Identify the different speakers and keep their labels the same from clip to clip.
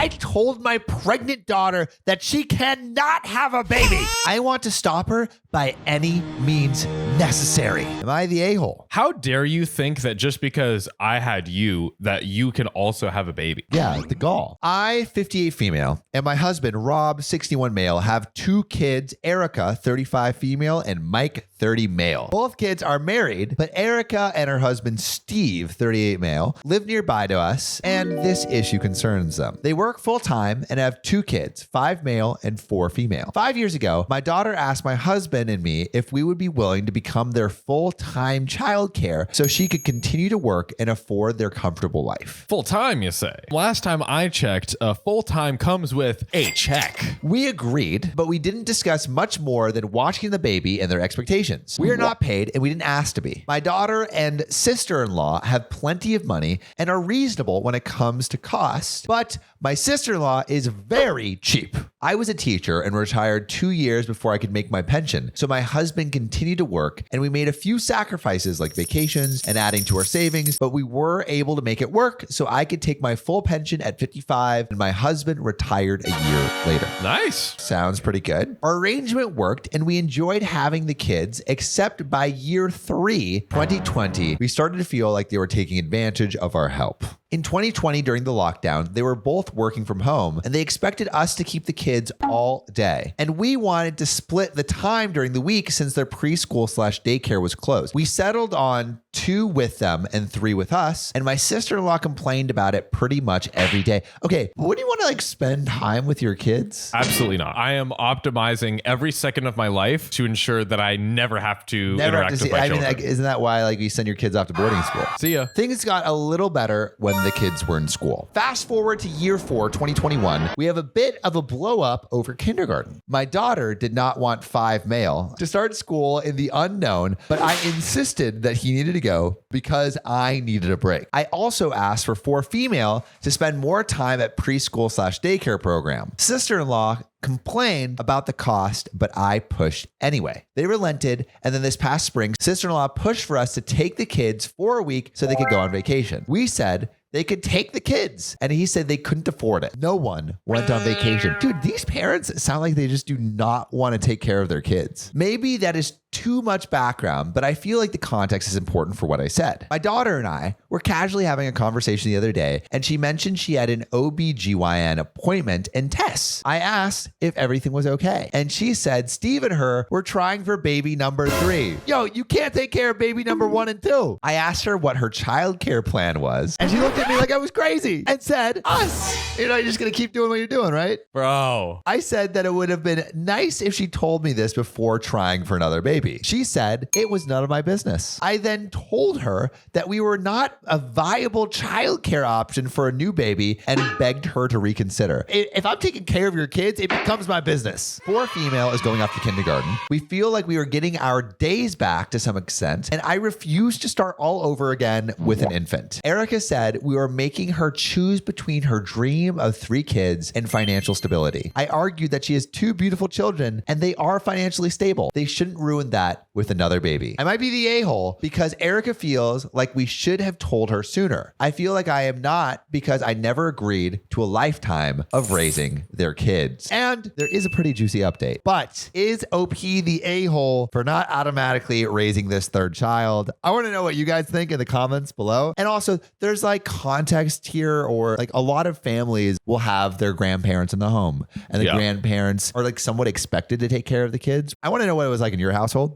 Speaker 1: I told my pregnant daughter that she cannot have a baby. I want to stop her by any means necessary. Am I the a-hole?
Speaker 2: How dare you think that just because I had you, that you can also have a baby?
Speaker 1: Yeah, the gall. I, 58 female, and my husband, Rob, 61 male, have 2 kids, Erica, 35 female, and Mike, 30 male. Both kids are married, but Erica and her husband, Steve, 38 male, live nearby to us, and this issue concerns them. They work full-time and have 2 kids, 5 male and 4 female. 5 years ago, my daughter asked my husband and me if we would be willing to become their full-time childcare so she could continue to work and afford their comfortable life.
Speaker 2: Full-time, you say? Last time I checked, full-time comes with a check.
Speaker 1: We agreed, but we didn't discuss much more than watching the baby and their expectations. We are not paid and we didn't ask to be. My daughter and sister-in-law have plenty of money and are reasonable when it comes to cost, but my sister-in-law is very cheap. I was a teacher and retired 2 years before I could make my pension, so my husband continued to work and we made a few sacrifices like vacations and adding to our savings, but we were able to make it work so I could take my full pension at 55 and my husband retired a year later.
Speaker 2: Nice.
Speaker 1: Sounds pretty good. Our arrangement worked and we enjoyed having the kids, except by year 3, 2020, we started to feel like they were taking advantage of our help. In 2020, during the lockdown, they were both working from home and they expected us to keep the kids all day. And we wanted to split the time during the week since their preschool/daycare was closed. We settled on 2 with them and 3 with us. And my sister-in-law complained about it pretty much every day. Okay, wouldn't you want to spend time with your kids?
Speaker 2: Absolutely not. I am optimizing every second of my life to ensure that I never have to interact with my children.
Speaker 1: Isn't that why you send your kids off to boarding school?
Speaker 2: See ya.
Speaker 1: Things got a little better when the kids were in school. Fast forward to year 4, 2021, we have a bit of a blow up over kindergarten. My daughter did not want 5 male to start school in the unknown, but I insisted that he needed to go because I needed a break. I also asked for 4 female to spend more time at preschool/daycare program. Sister-in-law complained about the cost, but I pushed anyway. They relented, and then this past spring, sister-in-law pushed for us to take the kids for a week so they could go on vacation. We said they could take the kids, and he said they couldn't afford it. No one went on vacation. Dude, these parents sound like they just do not want to take care of their kids. Maybe that is too much background, but I feel like the context is important for what I said. My daughter and I were casually having a conversation the other day, and she mentioned she had an OBGYN appointment and tests. I asked if everything was okay, and she said Steve and her were trying for baby number 3. Yo, you can't take care of baby number 1 and 2. I asked her what her childcare plan was, and she looked at me like I was crazy and said, us. You're just gonna keep doing what you're doing, right?
Speaker 2: Bro.
Speaker 1: I said that it would have been nice if she told me this before trying for another baby. She said it was none of my business. I then told her that we were not a viable childcare option for a new baby and begged her to reconsider. If I'm taking care of your kids, it becomes my business. 4 female is going off to kindergarten. We feel like we are getting our days back to some extent, and I refuse to start all over again with an infant. Erica said we were making her choose between her dream of 3 kids and financial stability. I argued that she has 2 beautiful children and they are financially stable. They shouldn't ruin that with another baby. I might be the a-hole because Erica feels like we should have told her sooner. I feel like I am not because I never agreed to a lifetime of raising their kids. And there is a pretty juicy update. But is OP the a-hole for not automatically raising this 3rd child? I want to know what you guys think in the comments below. And also, there's context here, or a lot of families will have their grandparents in the home, and the grandparents are somewhat expected to take care of the kids. I want to know what it was like in your household.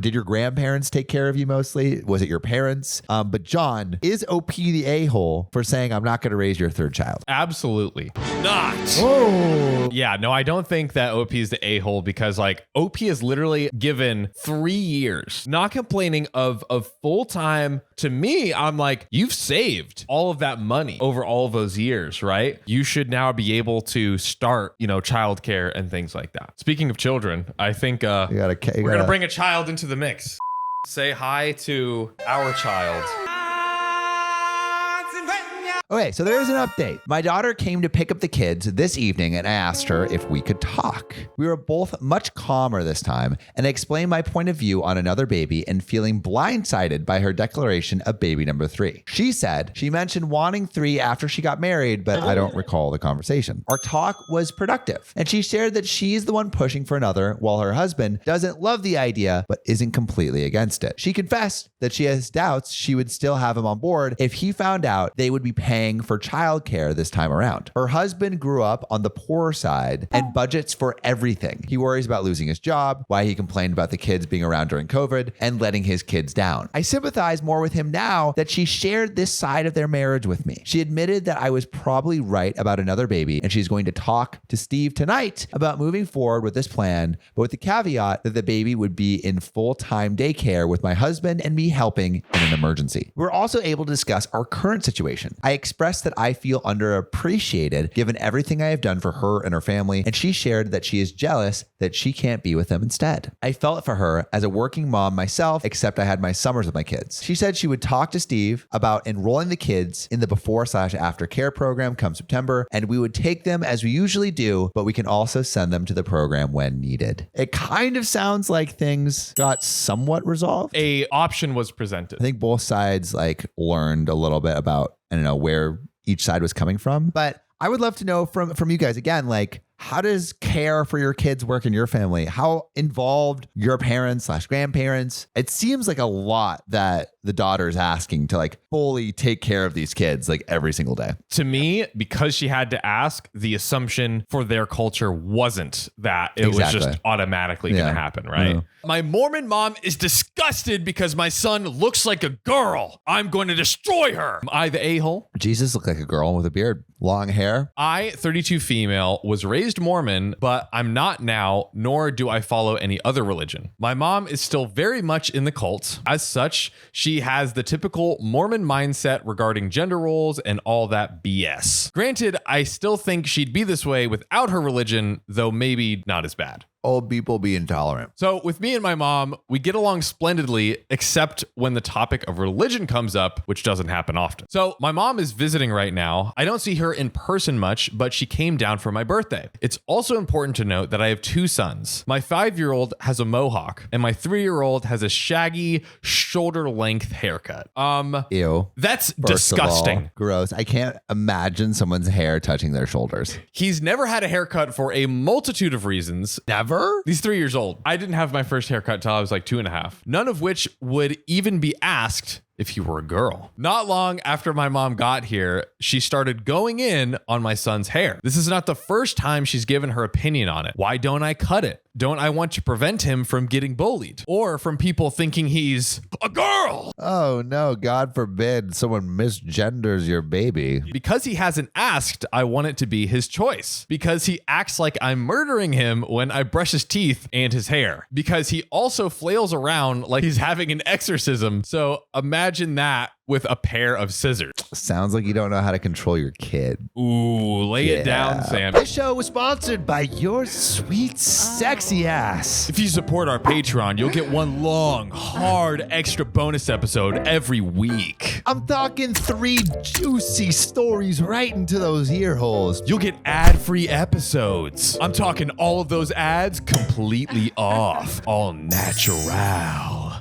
Speaker 1: Did your grandparents take care of you mostly? Was it your parents? But John, is OP the a-hole for saying I'm not going to raise your 3rd child?
Speaker 2: Absolutely not.
Speaker 1: Oh.
Speaker 2: Yeah, no, I don't think that OP is the a-hole because OP is literally given 3 years. Not complaining of full-time. To me, I'm you've saved all of that money over all of those years, right? You should now be able to start, childcare and things like that. Speaking of children, I think we're going to bring a child into the mix. Say hi to our child.
Speaker 1: Okay, so there's an update. My daughter came to pick up the kids this evening and I asked her if we could talk. We were both much calmer this time and I explained my point of view on another baby and feeling blindsided by her declaration of baby number 3. She said she mentioned wanting 3 after she got married, but I don't recall the conversation. Our talk was productive and she shared that she's the one pushing for another while her husband doesn't love the idea but isn't completely against it. She confessed that she has doubts she would still have him on board if he found out they would be paying for childcare this time around. Her husband grew up on the poorer side and budgets for everything. He worries about losing his job, why he complained about the kids being around during COVID, and letting his kids down. I sympathize more with him now that she shared this side of their marriage with me. She admitted that I was probably right about another baby, and she's going to talk to Steve tonight about moving forward with this plan, but with the caveat that the baby would be in full-time daycare with my husband and me helping in an emergency. We're also able to discuss our current situation. I expressed that I feel underappreciated given everything I have done for her and her family, and she shared that she is jealous that she can't be with them instead. I felt for her as a working mom myself, except I had my summers with my kids. She said she would talk to Steve about enrolling the kids in the before/after care program come September, and we would take them as we usually do, but we can also send them to the program when needed. It kind of sounds like things got somewhat resolved.
Speaker 2: A option was presented.
Speaker 1: I think both sides learned a little bit about, I don't know, where each side was coming from. But I would love to know from you guys again, how does care for your kids work in your family? How involved your parents/grandparents? It seems like a lot that the daughter is asking to fully take care of these kids every single day.
Speaker 2: To me, because she had to ask, the assumption for their culture wasn't that it was just automatically going to happen, right? Yeah. My Mormon mom is disgusted because my son looks like a girl. I'm going to destroy her. Am I the a-hole?
Speaker 1: Jesus looked like a girl with a beard, long hair.
Speaker 2: I, 32 female, was raised Mormon, but I'm not now, nor do I follow any other religion. My mom is still very much in the cult. As such, she has the typical Mormon mindset regarding gender roles and all that BS. Granted, I still think she'd be this way without her religion, though maybe not as bad.
Speaker 1: Old people be intolerant.
Speaker 2: So with me and my mom, we get along splendidly, except when the topic of religion comes up, which doesn't happen often. So my mom is visiting right now. I don't see her in person much, but she came down for my birthday. It's also important to note that I have 2 sons. My 5-year-old has a mohawk and my 3-year-old has a shaggy shoulder length haircut.
Speaker 1: Ew.
Speaker 2: That's
Speaker 1: First
Speaker 2: disgusting.
Speaker 1: Of all, gross. I can't imagine someone's hair touching their shoulders.
Speaker 2: He's never had a haircut for a multitude of reasons.
Speaker 1: Never?
Speaker 2: He's 3 years old. I didn't have my first haircut till I was 2.5. None of which would even be asked if you were a girl. Not long after my mom got here, she started going in on my son's hair. This is not the first time she's given her opinion on it. Why don't I cut it? Don't I want to prevent him from getting bullied or from people thinking he's a girl?
Speaker 1: Oh no, God forbid someone misgenders your baby.
Speaker 2: Because he hasn't asked, I want it to be his choice. Because he acts like I'm murdering him when I brush his teeth and his hair. Because he also flails around like he's having an exorcism. So imagine that with a pair of scissors.
Speaker 1: Sounds like you don't know how to control your kid.
Speaker 2: Ooh, lay it down, Sam.
Speaker 1: This show was sponsored by your sweet, sexy ass.
Speaker 2: If you support our Patreon, you'll get one long, hard, extra bonus episode every week.
Speaker 1: I'm talking 3 juicy stories right into those ear holes.
Speaker 2: You'll get ad-free episodes. I'm talking all of those ads completely off. All natural.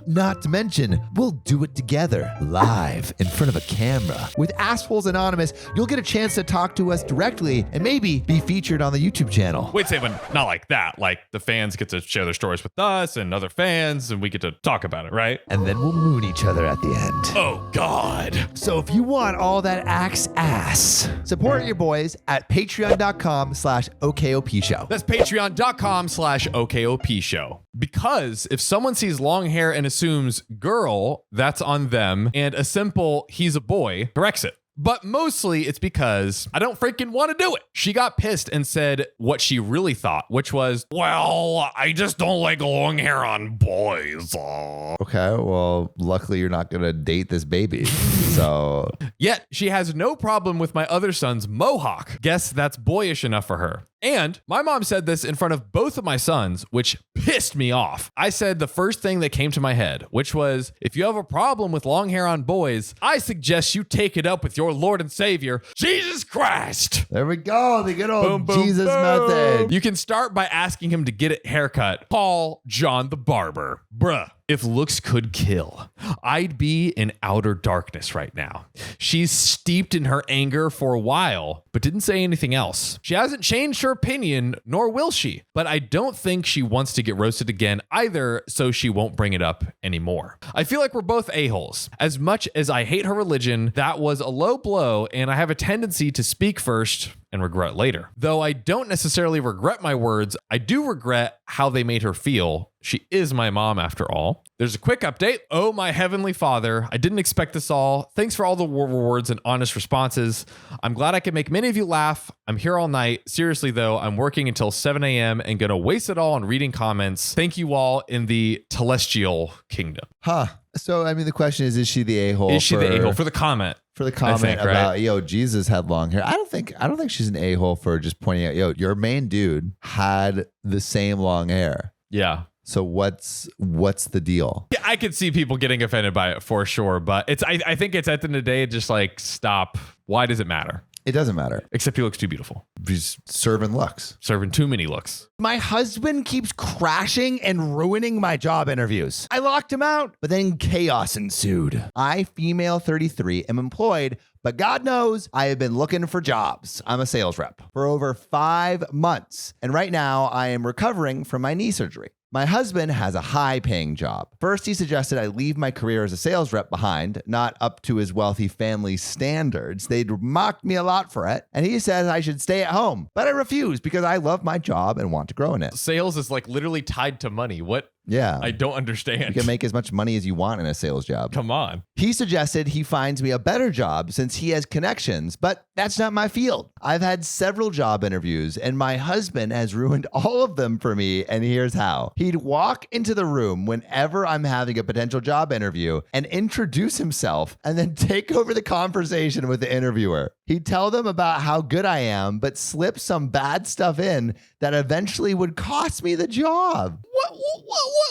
Speaker 1: Not to mention, we'll do it together, live, in front of a camera. With Assholes Anonymous, you'll get a chance to talk to us directly and maybe be featured on the YouTube channel.
Speaker 2: Wait, Sam, not like that. Like, the fans get to share their stories with us and other fans, and we get to talk about it, right?
Speaker 1: And then we'll moon each other at the end.
Speaker 2: Oh, God.
Speaker 1: So if you want all that axe ass, support your boys at patreon.com/OKOP-show.
Speaker 2: That's patreon.com/OKOP-show. Because if someone sees long hair and assumes girl, that's on them, and a simple he's a boy corrects it. But mostly it's because I don't freaking want to do it. She got pissed and said what she really thought, which was, well, I just don't like long hair on boys.
Speaker 1: Okay, well, luckily you're not going to date this baby. So.
Speaker 2: Yet she has no problem with my other son's mohawk. Guess that's boyish enough for her. And my mom said this in front of both of my sons, which pissed me off. I said the first thing that came to my head, which was, if you have a problem with long hair on boys, I suggest you take it up with your Lord and Savior, Jesus Christ.
Speaker 1: There we go. The good old Jesus method.
Speaker 2: You can start by asking him to get a haircut. Call John the barber. Bruh. If looks could kill, I'd be in outer darkness right now. She's steeped in her anger for a while, but didn't say anything else. She hasn't changed her opinion, nor will she. But I don't think she wants to get roasted again either, so she won't bring it up anymore. I feel like we're both a-holes. As much as I hate her religion, that was a low blow, and I have a tendency to speak first and regret later. Though I don't necessarily regret my words, I do regret how they made her feel. She is my mom after all. There's a quick update. Oh, my heavenly Father, I didn't expect this all. Thanks for all the rewards and honest responses. I'm glad I can make many of you laugh. I'm here all night. Seriously though, I'm working until 7 a.m. and gonna waste it all on reading comments. Thank you all in the celestial kingdom.
Speaker 1: Huh. So, I mean, the question is she the a-hole?
Speaker 2: Is she the a-hole for the comment?
Speaker 1: For the comment
Speaker 2: think,
Speaker 1: about,
Speaker 2: right?
Speaker 1: yo, Jesus had long hair. I don't think she's an a-hole for just pointing out, yo, your main dude had the same long hair.
Speaker 2: Yeah.
Speaker 1: So what's the deal?
Speaker 2: Yeah, I could see people getting offended by it for sure, but I think it's at the end of the day, just like, stop. Why does it matter?
Speaker 1: It doesn't matter.
Speaker 2: Except he looks too beautiful.
Speaker 1: He's serving looks.
Speaker 2: Serving too many looks.
Speaker 3: My husband keeps crashing and ruining my job interviews. I locked him out, but then chaos ensued. I, female 33, am employed, but God knows I have been looking for jobs. I'm a sales rep for over 5 months, and right now I am recovering from my knee surgery. My husband has a high-paying job. First, he suggested I leave my career as a sales rep behind, not up to his wealthy family's standards. They'd mocked me a lot for it, and he says I should stay at home. But I refuse because I love my job and want to grow in it.
Speaker 2: Sales is like literally tied to money. What?
Speaker 1: Yeah.
Speaker 2: I don't understand.
Speaker 1: You can make as much money as you want in a sales job.
Speaker 2: Come on.
Speaker 1: He suggested he finds me a better job since he has connections, but that's not my field. I've had several job interviews and my husband has ruined all of them for me, and here's how. He'd walk into the room whenever I'm having a potential job interview and introduce himself and then take over the conversation with the interviewer. He'd tell them about how good I am, but slip some bad stuff in that eventually would cost me the job.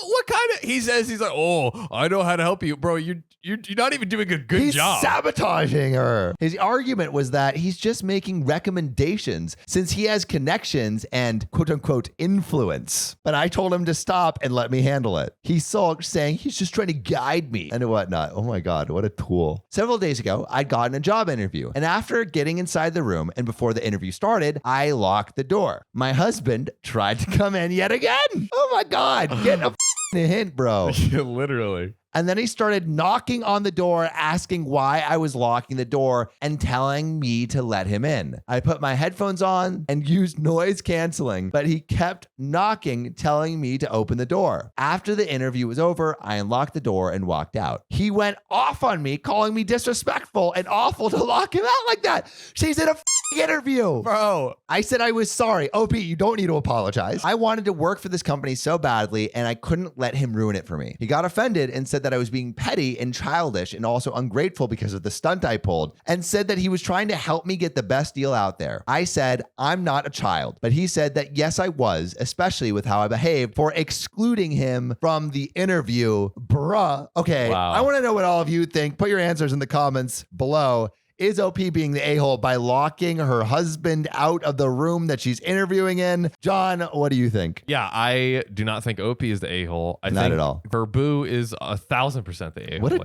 Speaker 2: What kind of? He says he's like, oh, I know how to help you, bro. You're not even doing a good
Speaker 1: He's
Speaker 2: job.
Speaker 1: sabotaging her. His argument was that he's just making recommendations since he has connections and quote unquote influence. But I told him to stop and let me handle it. He sulked, saying he's just trying to guide me and whatnot. Oh my God, what a tool. Several days ago, I'd gotten a job interview. And after getting inside the room and before the interview started, I locked the door. My husband tried to come in yet again. Oh my God, get a hint, bro.
Speaker 2: Literally.
Speaker 1: And then he started knocking on the door, asking why I was locking the door and telling me to let him in. I put my headphones on and used noise canceling, but he kept knocking, telling me to open the door. After the interview was over, I unlocked the door and walked out. He went off on me, calling me disrespectful and awful to lock him out like that. She's in a interview.
Speaker 2: Bro.
Speaker 1: I said I was sorry. OP, you don't need to apologize. I wanted to work for this company so badly, and I couldn't let him ruin it for me. He got offended and said that I was being petty and childish and also ungrateful because of the stunt I pulled, and said that he was trying to help me get the best deal out there. I said, I'm not a child, but he said that yes, I was, especially with how I behaved for excluding him from the interview. Bruh. Okay,
Speaker 2: Wow.
Speaker 1: I want to know what all of you think. Put your answers in the comments below. Is OP being the a-hole by locking her husband out of the room that she's interviewing in? John, what do you think?
Speaker 2: Yeah, I do not think OP is the a-hole. I
Speaker 1: Not
Speaker 2: think
Speaker 1: at all.
Speaker 2: Verbu is 1,000% the a-hole.
Speaker 1: What a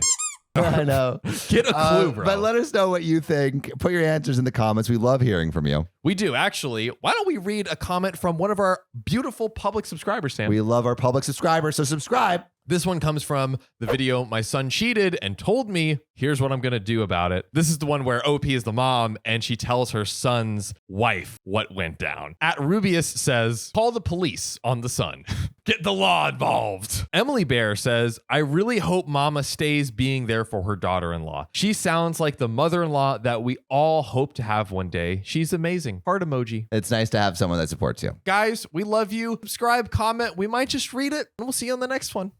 Speaker 1: I know.
Speaker 2: Get a clue, bro.
Speaker 1: But let us know what you think. Put your answers in the comments. We love hearing from you.
Speaker 2: We do, actually. Why don't we read a comment from one of our beautiful public subscribers, Sam?
Speaker 1: We love our public subscribers, so subscribe.
Speaker 2: This one comes from the video, My Son Cheated and Told Me, Here's What I'm Going to Do About It. This is the one where OP is the mom and she tells her son's wife what went down. At Rubius says, call the police on the son. Get the law involved. Emily Bear says, I really hope mama stays being there for her daughter-in-law. She sounds like the mother-in-law that we all hope to have one day. She's amazing. Heart emoji.
Speaker 1: It's nice to have someone that supports you.
Speaker 2: Guys, we love you. Subscribe, comment. We might just read it, and we'll see you on the next one.